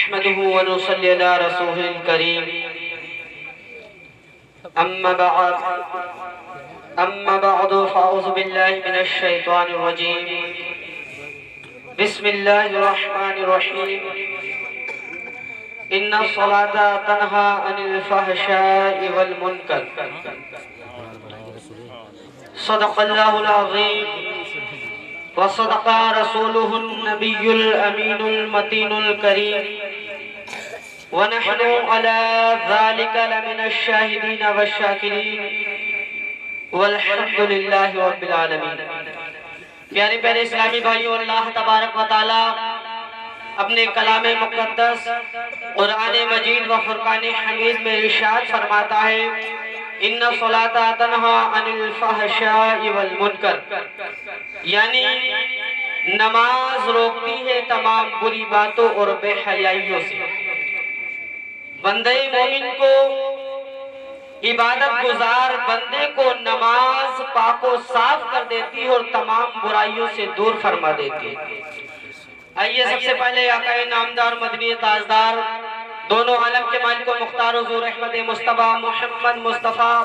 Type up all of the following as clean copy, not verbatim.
نحمده ونصلي على رسوله الكريم أما بعد فأعوذ بالله من الشيطان الرجيم بسم الله الرحمن الرحيم إن الصلاة تنهى عن الفحشاء والمنكر صدق الله العظيم وصدق رسوله النبي الأمين المتين الكريم ونحن على ذلك لمن الشاهدين والشاكرين والحمد لله رب العالمين۔ پیارے پیارے اسلامی بھائیو، اللہ تبارک و تعالی اپنے کلام مقدس قرآن مجید و فرقان حمید میں ارشاد فرماتا ہے ان الصلاۃ تنہی عن الفحشاء والمنکر، یعنی نماز روکتی ہے تمام بری باتوں اور بے حیائیوں سے۔ بندے مومن کو، عبادت گزار بندے کو نماز پاک و صاف کر دیتی ہے اور تمام برائیوں سے دور فرما دیتی ہے۔ آئیے سب سے پہلے آقا نامدار مدنی تاجدار دونوں عالم کے مالک و مختار حضور احمد مصطفیٰ محمد مصطفیٰ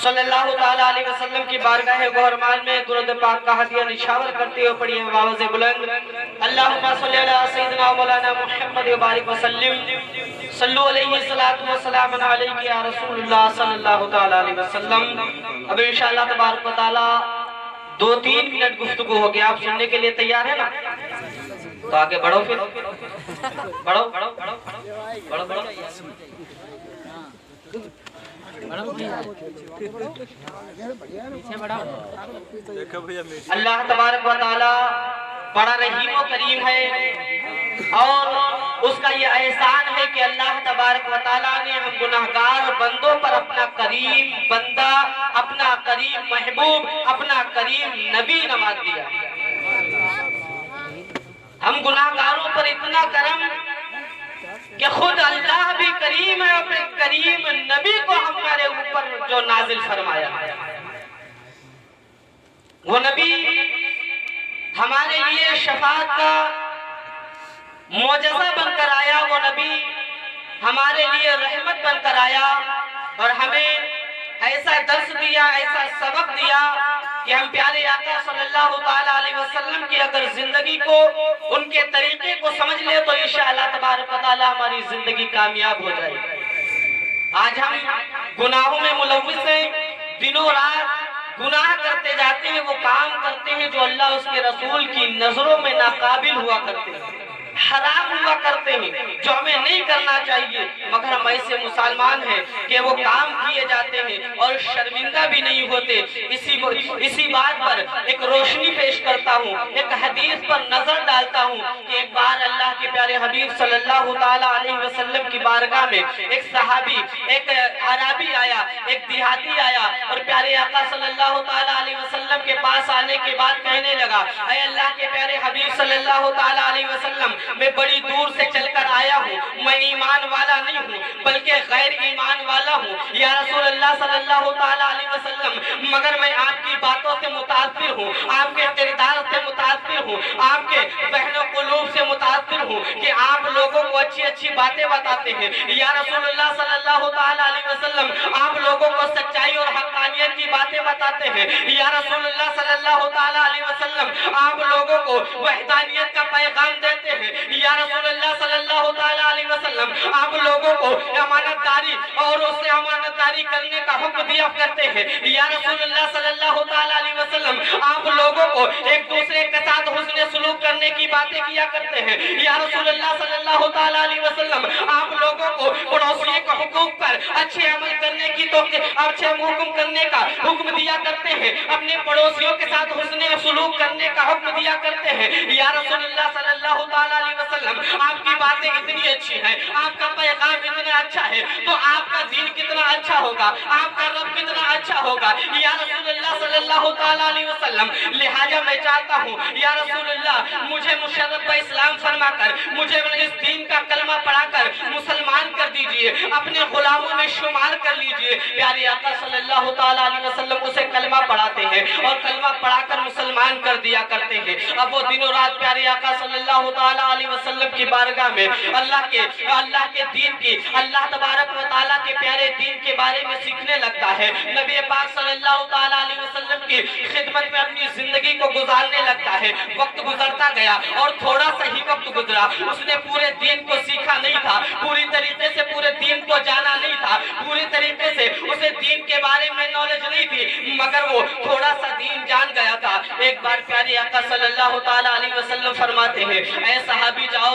صلی اللہ تعالیٰ علیہ وسلم کی بارگاہ گہرمان میں درود پاک کا ہدیہ نشاور کرتے ہوئے پڑھیے آواز بلند اللہم صلی علی سیدنا مولانا محمد وبارک وسلم صلو علیہ الصلاۃ والسلام علیہ یا رسول اللہ صلی اللہ تعالیٰ علیہ وسلم۔ اب انشاءاللہ تبارک و تعالیٰ 2-3 منٹ گفتگو ہو گیا، آپ سننے کے لیے تیار ہیں نا؟ تو آگے بڑھو، پھر بڑھو بڑھو بڑھو بڑھو بڑھو۔ اللہ تبارک و تعالی بڑا رحیم و کریم ہے، اور اس کا یہ احسان ہے کہ اللہ تبارک و تعالی نے ہم گناہگار بندوں پر اپنا کریم بندہ، اپنا کریم محبوب، اپنا کریم نبی نواز دیا۔ ہم گناہگاروں پر اتنا کرم کہ خود اللہ بھی کریم ہے، اپنے کریم نبی کو ہمارے اوپر جو نازل فرمایا، وہ نبی ہمارے لیے شفاعت کا معجزہ بن کر آیا، وہ نبی ہمارے لیے رحمت بن کر آیا، اور ہمیں ایسا درس دیا، ایسا سبق دیا کہ ہم پیارے آقا صلی اللہ تعالیٰ علیہ وسلم کی اگر زندگی کو، ان کے طریقے کو سمجھ لے تو انشاءاللہ تبارک و تعالیٰ ہماری زندگی کامیاب ہو جائے۔ آج ہم گناہوں میں ملوث ہیں، دنوں رات گناہ کرتے جاتے ہیں، وہ کام کرتے ہیں جو اللہ اس کے رسول کی نظروں میں ناقابل ہوا کرتے ہیں، حرام ہوا کرتے ہیں، جو ہمیں نہیں کرنا چاہیے، مگر ہم ایسے مسلمان ہیں کہ وہ کام کیے جاتے ہیں اور شرمندہ بھی نہیں ہوتے۔ اسی بات پر ایک روشنی پیش کرتا ہوں، ایک حدیث پر نظر ڈالتا ہوں کہ ایک بار اللہ کے پیارے حبیب صلی اللہ تعالیٰ علیہ وسلم کی بارگاہ میں ایک صحابی، ایک عربی آیا، ایک دیہاتی آیا، اور پیارے آقا صلی اللہ تعالیٰ علیہ وسلم کے پاس آنے کے بعد کہنے لگا اے اللہ کے پیارے حبیب صلی اللہ تعالیٰ علیہ وسلم، میں بڑی دور سے چل کر آیا ہوں، میں ایمان والا نہیں ہوں بلکہ غیر ایمان والا ہوں یا رسول اللہ صلی اللہ تعالیٰ علیہ وسلم، مگر میں آپ کی باتوں سے متاثر ہوں، آپ کے کردار سے متاثر ہوں، آپ کے ذہن و قلوب سے متاثر ہوں کہ آپ لوگوں کو اچھی اچھی باتیں بتاتے ہیں یا رسول اللہ صلی اللہ تعالیٰ علیہ وسلم، آپ لوگوں کو سچائی اور حقانیت کی باتیں بتاتے ہیں یا رسول اللہ صلی اللہ تعالیٰ علیہ وسلم، آپ لوگوں کو وحدانیت کا پیغام دیتے ہیں یا رسول اللہ صلی اللہ تعالیٰ علیہ وسلم، آپ لوگوں کو امانت داری اور اس سے امانت داری کرنے کا حکم دیا کرتے ہیں یا رسول اللہ صلی اللہ تعالیٰ علیہ وسلم، آپ لوگوں کو ایک دوسرے کے ساتھ حسن سلوک کرنے کی باتیں کیا کرتے ہیں یا رسول اللہ صلی اللہ تعالیٰ علیہ وسلم، آپ لوگوں کو پڑوسیوں کے حقوق پر اچھے عمل کرنے کی اچھے حکم کرنے کا حکم دیا کرتے ہیں، اپنے پڑوسیوں کے ساتھ حسن سلوک کرنے کا حکم دیا کرتے ہیں یا رسول اللہ صلی اللہ تعالیٰ علیہ وسلم، آپ کی باتیں اتنی اچھی ہیں، آپ کا پیغام اتنا اچھا ہے، تو آپ کا دین کتنا اچھا ہوگا، آپ کا رب کتنا اچھا ہوگا یا رسول اللہ صلی اللہ تعالیٰ علیہ وسلم۔ لہٰذا میں چاہتا ہوں یا رسول اللہ، مجھے مشرف اسلام فرما کر، مجھے اس دین کا کلمہ پڑھا کر مسلمان کر دیجئے لیجئے, اپنے غلاموں میں شمار کر لیجئے. پیارے آقا صلی اللہ تعالیٰ علیہ وسلم اسے کلمہ پڑھاتے ہیں اور کلمہ پڑھا کر مسلمان کر دیا کرتے ہیں. اب وہ دن و رات پیارے آقا صلی اللہ تعالیٰ علیہ وسلم کی بارگاہ میں اللہ کے دین کی, اللہ تبارک و تعالیٰ کے پیارے دین کے بارے میں سیکھنے لگتا ہے. نبی پاک صلی اللہ تعالیٰ علیہ وسلم کی خدمت میں اپنی زندگی کو گزارنے لگتا ہے. وقت گزرتا گیا اور تھوڑا سا ہی وقت گزرا. اس نے پورے دین کو سیکھا نہیں تھا, پوری طریقے سے پورے دین کو جانا نہیں تھا, پوری طریقے سے اسے دین کے بارے میں نالج نہیں تھی, مگر وہ تھوڑا سا دین جان گیا تھا. ایک بار پیارے آقا صلی اللہ تعالیٰ علیہ وسلم فرماتے ہیں, اے صحابی جاؤ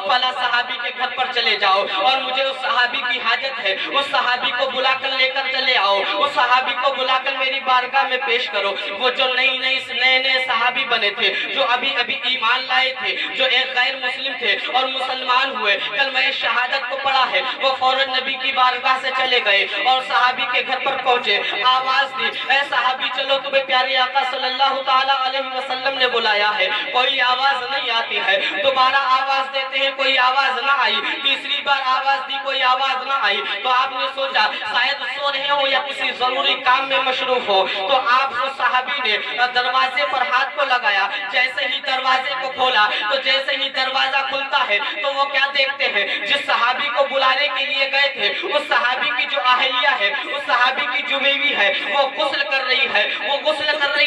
فلاں صحابی کے گھر پر چلے جاؤ اور مجھے اس صحابی کی حاجت ہے, اس صحابی کو بلا کر لے کر چلے آؤ, اس صحابی کو بلا کر میری بارگاہ میں پیش کرو. وہ جو نئے صحابی بنے تھے, جو ابھی ایمان لائے تھے, جو ایک غیر مسلم تھے اور مسلمان ہوئے, کلمہ شہادت کو پڑھا ہے, وہ فوراً نبی کی بارگاہ سے چلے گئے اور صحابی کے گھر پر پہنچے. آواز دی, اے صحابی چلو, تمہیں پیارے آقا صلی اللہ تعالیٰ علیہ وسلم نے بلایا ہے. کوئی آواز نہیں آتی ہے. دوبارہ آواز دیتے ہیں, کوئی آواز نہ آئی. تیسری بار آواز دی, کوئی آواز نہ آئی. تو آپ نے سوچا شاید سو رہے ہو یا کسی ضروری کام میں مصروف ہو. تو آپ کو صحابی نے دروازے پر ہاتھ کو لگایا. جیسے ہی دروازے کو کھولا, تو جیسے ہی دروازہ کھلتا ہے تو وہ کیا دیکھتے ہیں, جس صحابی کو بلانے کے لیے گئے تھے اس صحابی کی جو اہلیہ ہے, اس صحابی کی جو بیوی ہے, وہ غسل کر رہی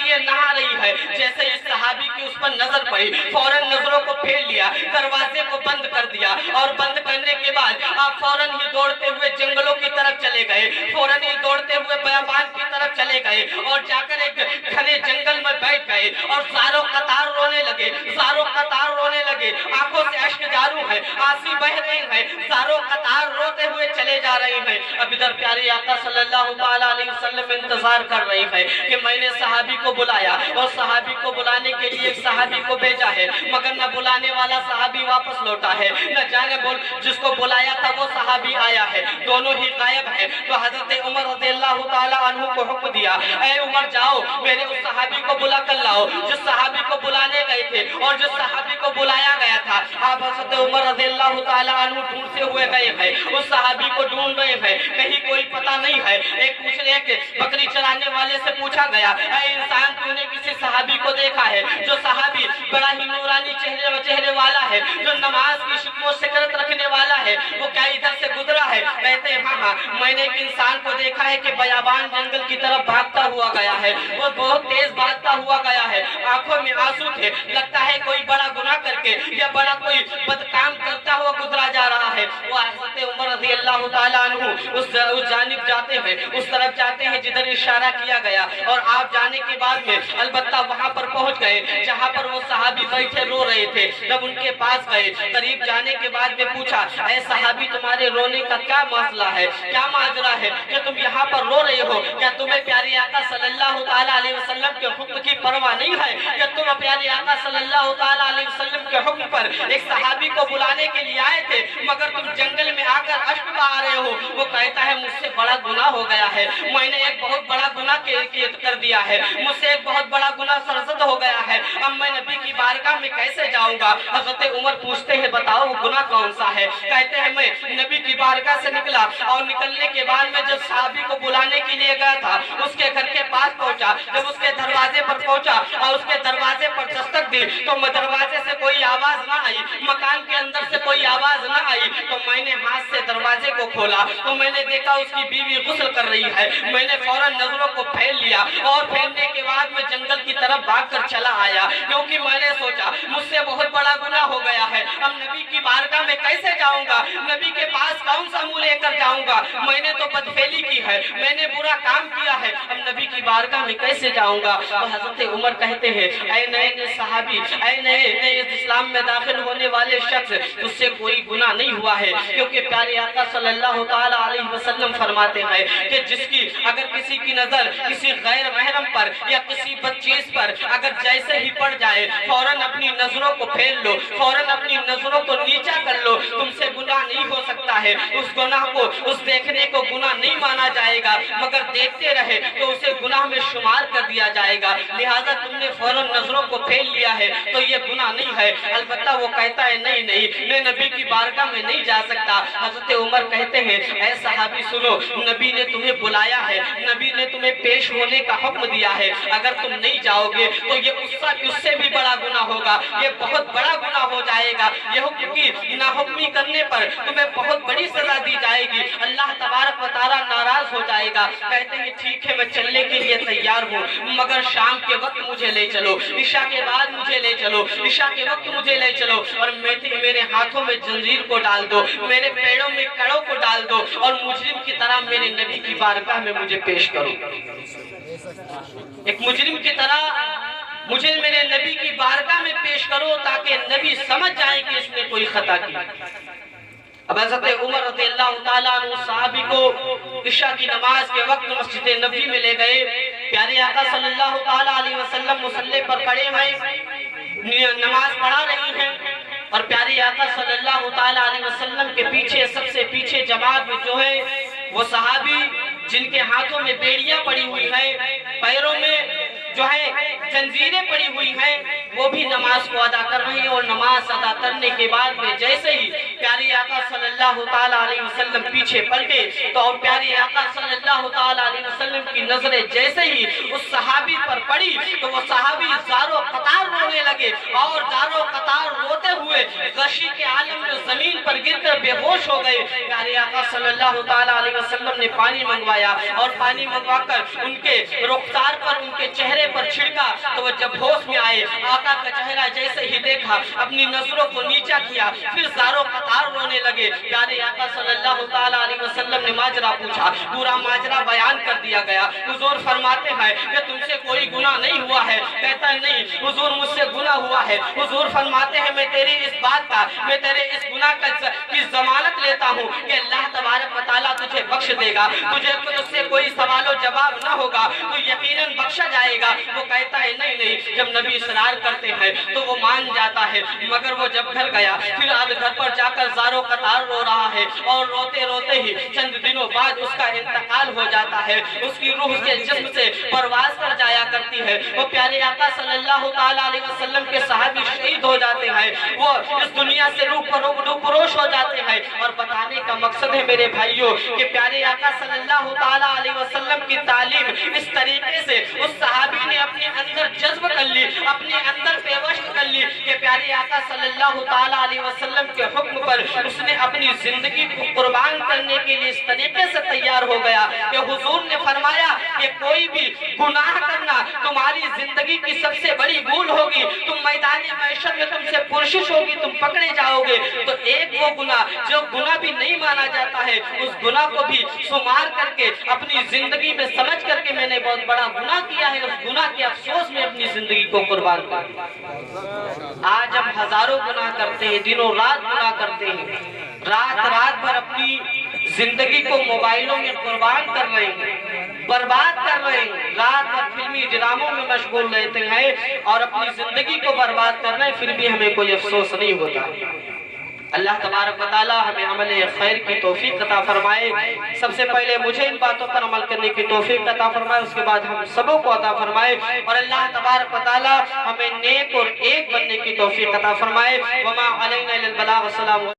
ہے, نہا رہی ہے. جیسے اس صحابی کی اس پر نظر پڑی, فوراً نظروں کو پھیر لیا, دروازے کو بند کر دیا اور بند کرنے کے بعد آپ فوراً ہی دوڑتے ہوئے جنگلوں کی طرف چلے گئے, فوراً ہی دوڑتے ہوئے بیابان کی طرف چلے گئے اور جا کر ایک گھنے جنگل میں بیٹھ گئے اور زاروں قطار رونے لگے. آنکھوں سے اشک جارو ہے, آنسو بہ رہے ہیں, زاروں قطار روتے ہوئے چلے جا رہے ہیں. اب ادھر پیارے آقا صلی اللہ تعالیٰ علیہ وسلم انتظار کر رہے ہیں کہ میں نے صحابی کو بلایا اور صحابی کو بلانے کے لیے ایک صحابی کو بھیجا ہے, مگر نہ بلانے والا صحابی واپس لوٹا ہے, نہ جانے جس کو بلایا تھا وہ صحابی آیا ہے, دونوں ہی غائب ہیں. تو حضرت عمر رضی اللہ تعالیٰ عنہ کو حکم دیا, اے عمر جاؤ میرے اس صحابی کو بلا کر لاؤ جس صحابی کو بلانے گئے تھے اور جس صحابی کو بلایا گیا تھا. آپ حضرت عمر رضی اللہ تعالیٰ عنہ ڈھونڈتے ہوئے گئے ہیں, اس صحابی کو ڈھونڈ رہے ہیں, کہیں کوئی پتہ نہیں ہے. ایک پوچھ رہے کہ بکری چرانے والے سے پوچھا گیا, اے انسان تو نے کسی صحابی کو دیکھا ہے جو صحابی بڑا ہی نورانی چہرے والا ہے, جو نماز کی شکل و شکلت رکھنے والا ہے, وہ کیا ادھر سے گزرا ہے؟ کہتے ہیں ہاں میں نے ایک انسان کو دیکھا ہے کہ بیابان جنگل کی طرف بھاگتا ہوا گیا ہے, وہ بہت تیز بھاگتا ہوا گیا ہے, آنکھوں میں آنسو تھے, لگتا ہے کوئی بڑا گناہ کر کے یا بڑا کوئی بدکام کرتا ہوا گزرا جا رہا ہے. وہ حضرت عمر رضی اللہ تعالیٰ عنہ اس جانب جاتے ہیں, اس طرف جاتے ہیں جدھر اشارہ کیا گیا, اور آپ جانے کے بعد میں البتہ وہاں پر پہنچ گئے جہاں پر وہ صحابی بیٹھے رو رہے تھے. جب ان کے پاس گئے, قریب جانے کے بعد میں پوچھا, اے صحابی تمہارے رونے کا کیا مسئلہ ہے, کیا ماجرا ہے کہ تم یہاں پر رو رہے ہو؟ کیا تمہیں پیارے آقا صلی اللہ تعالیٰ علیہ وسلم کے حکم کی پرواہ نہیں ہے کہ تم پیارے آقا صلی اللہ تعالیٰ علیہ وسلم کے حکم پر ایک صحابی کو بلانے کے لیے آئے تھے, مگر تم جنگل میں آ کر اشک بہا رہے ہو؟ وہ کہتا ہے مجھ سے بڑا گناہ ہو گیا ہے, میں نے ایک بہت بڑا گناہ کر دیا ہے, مجھ سے ایک بہت بڑا گناہ سرزد ہو گیا ہے, اب میں نبی کی بارگاہ میں کیسے جاؤں گا؟ حضرت عمر پوچھتے ہیں بتاؤ وہ گناہ کون سا ہے؟ کہتے ہیں میں نبی کی بارگاہ سے نکلا اور نکلنے کے بعد میں جب صحابی کو بلانے کے لیے گیا تھا, اس کے گھر کے پاس پہنچا, جب اس کے دروازے پر پہنچا اور اس کے دروازے پر دستک دی تو دروازے سے کوئی آواز نہ آئی, مکان کے اندر سے کوئی آواز نہ آئی. تو میں نے ہاتھ سے دروازے کو کھولا تو میں نے دیکھا اس کی بیوی غسل کر رہی ہے. میں نے فوراً نظروں کو پھیل لیا اور پھیلنے کے بعد میں جنگل کی طرف بھاگ کر چلا آیا, کیونکہ میں نے سوچا مجھ سے بہت بڑا گناہ ہو گیا ہے, اب نبی کی بارگاہ میں کیسے جاؤں گا, نبی کے پاس کون سا منہ لے کر جاؤں گا, میں نے تو بدفعلی کی ہے, میں نے برا کام کیا ہے, اب نبی کی بارگاہ میں کیسے جاؤں گا؟ تو حضرت عمر کہتے ہیں اے نئے صحابی, اے نئے اسلام میں داخل ہونے والے شخص, اس سے کوئی گناہ نہیں ہوا ہے, کیونکہ پیارے آقا صلی اللہ تعالیٰ علیہ وسلم فرماتے ہیں کہ اگر کسی کی نظر کسی غیر محرم پر یا کسی بد چیز پر اگر جیسے ہی پڑ جائے, فوراً اپنی نظروں کو پھیل لو, فوراً اپنی نظروں کو نیچا کر لو, تم سے گناہ نہیں ہو سکتا ہے اس گناہ کو، اس دیکھنے کو گناہ نہیں مانا جائے گا، مگر دیکھتے رہے تو اسے گناہ میں شمار کر دیا جائے گا۔ لہٰذا تم نے فوراً نظروں کو پھیل لیا ہے تو یہ گناہ نہیں ہے۔ البتہ وہ کہتا ہے نہیں نہیں، میں نبی کی بارگاہ میں نہیں جا سکتا۔ حضرت عمر کہتے ہیں اے صحابی سنو، نبی نے تمہیں بلایا ہے، نبی نے تمہیں پیش ہونے کا حکم دیا ہے، اگر تم نہیں جاؤ گے تو یہ اس سے بھی بڑا گناہ ہوگا، یہ بہت بڑا گناہ ہو جائے گا، یہ حکم کی ناحکمی کرنے پر تمہیں بہت بڑی سزا دی جائے گی، اللہ تبارک و تعالیٰ ناراض ہو جائے گا۔ کہتے ہیں ٹھیک ہے میں چلنے کے لیے تیار ہوں، مگر شام کے وقت مجھے لے چلو، عشاء کے بعد مجھے لے چلو، عشاء کے وقت مجھے لے چلو، اور میرے ہاتھوں میں زنجیر کو ڈال دو، میرے پیروں میں کڑوں کو ڈال دو، اور مجرم کی طرح میرے نبی کی بارگاہ میں مجھے پیش کرو۔ ایک مجرم کی طرح مجھے میرے نبی کی بارگاہ میں پیش کرو تاکہ نبی سمجھ جائے کہ اس نے کوئی خطا کی۔ اب حضرت عمر رضی اللہ تعالیٰ عنہ صحابی کو عشاء کی نماز کے وقت مسجد نبوی میں لے گئے۔ پیارے آقا صلی اللہ تعالیٰ علیہ وسلم مصلی پر کھڑے ہیں، نماز پڑھا رہی ہیں، اور پیارے آقا صلی اللہ تعالیٰ علیہ وسلم کے پیچھے سب سے پیچھے جماعت میں جو ہے وہ صحابی جن کے ہاتھوں میں بیڑیاں پڑی ہوئی ہیں، پیروں میں جو ہے زنجیریں پڑی ہوئی ہیں، وہ بھی نماز کو ادا کر رہے ہیں، اور نماز ادا کرنے کے بعد میں جیسے ہی پیارے آقا صلی اللہ تعالیٰ علیہ وسلم پیچھے پلٹے تو پیارے آقا صلی اللہ تعالیٰ علیہ وسلم کی نظریں جیسے ہی اس صحابی پر پڑی تو وہ صحابی زارو قطار رونے لگے، اور زارو قطار روتے ہوئے غشی کے عالم میں زمین پر گر کر بے ہوش ہو گئے۔ پیارے آقا صلی اللہ تعالیٰ علیہ وسلم نے پانی منگوایا، اور پانی منگوا کر ان کے رخسار پر، ان کے چہرے پر چھڑکا، تو وہ جب ہوش میں آئے آقا کا چہرہ جیسے ہی دیکھا اپنی نظروں کو نیچا کیا، پھر زارو قطار رونے لگے۔ پیارے آقا صلی اللہ تعالیٰ علیہ وسلم نے ماجرا پوچھا، پورا ماجرا بیان کر دیا گیا۔ حضور فرماتے ہیں کہ تم سے کوئی گناہ نہیں ہوا ہے؟ کہتا ہے نہیں حضور مجھ سے گناہ ہوا ہے۔ حضور فرماتے ہیں میں تیری اس بات کا، میں تیرے اس گناہ کی ضمانت لیتا ہوں کہ اللہ تبارک و تعالیٰ تجھے بخش دے گا، تجھے تجھ سے کوئی سوال و جواب نہ ہوگا، تو یقیناً بخشا جائے گا۔ وہ کہتا ہے نہیں نہیں، جب نبی اصرار کرتے ہیں تو وہ مان جاتا ہے، مگر وہ جب گھر گیا پھر اب گھر پر جا کر زارو قطار رو رہا ہے، اور روتے روتے ہی چند دنوں بعد اس کا انتقال ہو جاتا ہے، اس کی روح کے جسم سے پرواز کر جایا کرتی ہے۔ وہ پیارے آقا صلی اللہ تعالیٰ علیہ وسلم کے صحابی شہید ہو جاتے ہیں، وہ اس دنیا سے روح پروش ہو جاتے ہیں۔ اور بتانے کا مقصد ہے میرے بھائیوں کہ پیارے آقا صلی اللہ تعالیٰ علیہ وسلم کی تعلیم اس طریقے سے اس صحابی نے اپنے اندر جذب کر لی، اپنے اندر پیوست کر لی کہ پیارے آقا صلی اللہ تعالیٰ علیہ وسلم کے حکم پر اس نے اپنی زندگی کو قربان کرنے کے لیے اس طریقے سے تیار ہو گیا کہ حضور نے فرمایا کہ کوئی بھی گناہ کرنا تمہاری زندگی کی سب سے بڑی بھول ہوگی، تم میدان معیشت میں تم سے پرشش ہوگی، تم پکڑے جاؤ گے، تو ایک وہ گناہ جو گناہ بھی نہیں مانا جاتا ہے اس گناہ کو بھی شمار کر کے اپنی زندگی میں سمجھ کر کے میں نے بہت بڑا گناہ کیا ہے، اس گناہ کے افسوس میں اپنی زندگی کو قربان کر دیا۔ آج ہم ہزاروں گناہ کرتے ہیں، دنوں رات گناہ کرتے ہیں، رات بھر اپنی زندگی کو موبائلوں میں قربان کر رہے ہیں، برباد کر رہے ہیں، رات بھر فلمی ڈراموں میں مشغول رہتے ہیں اور اپنی زندگی کو برباد کر رہے ہیں، پھر بھی ہمیں کوئی افسوس نہیں ہوتا۔ اللہ تبارک و تعالی ہمیں عمل خیر کی توفیق عطا فرمائے۔ سب سے پہلے مجھے ان باتوں پر عمل کرنے کی توفیق عطا فرمائے، اس کے بعد ہم سبوں کو عطا فرمائے، اور اللہ تبارک و تعالی ہمیں نیک اور ایک بننے کی توفیق عطا فرمائے۔ وما علینا الا البلاغ۔ السلام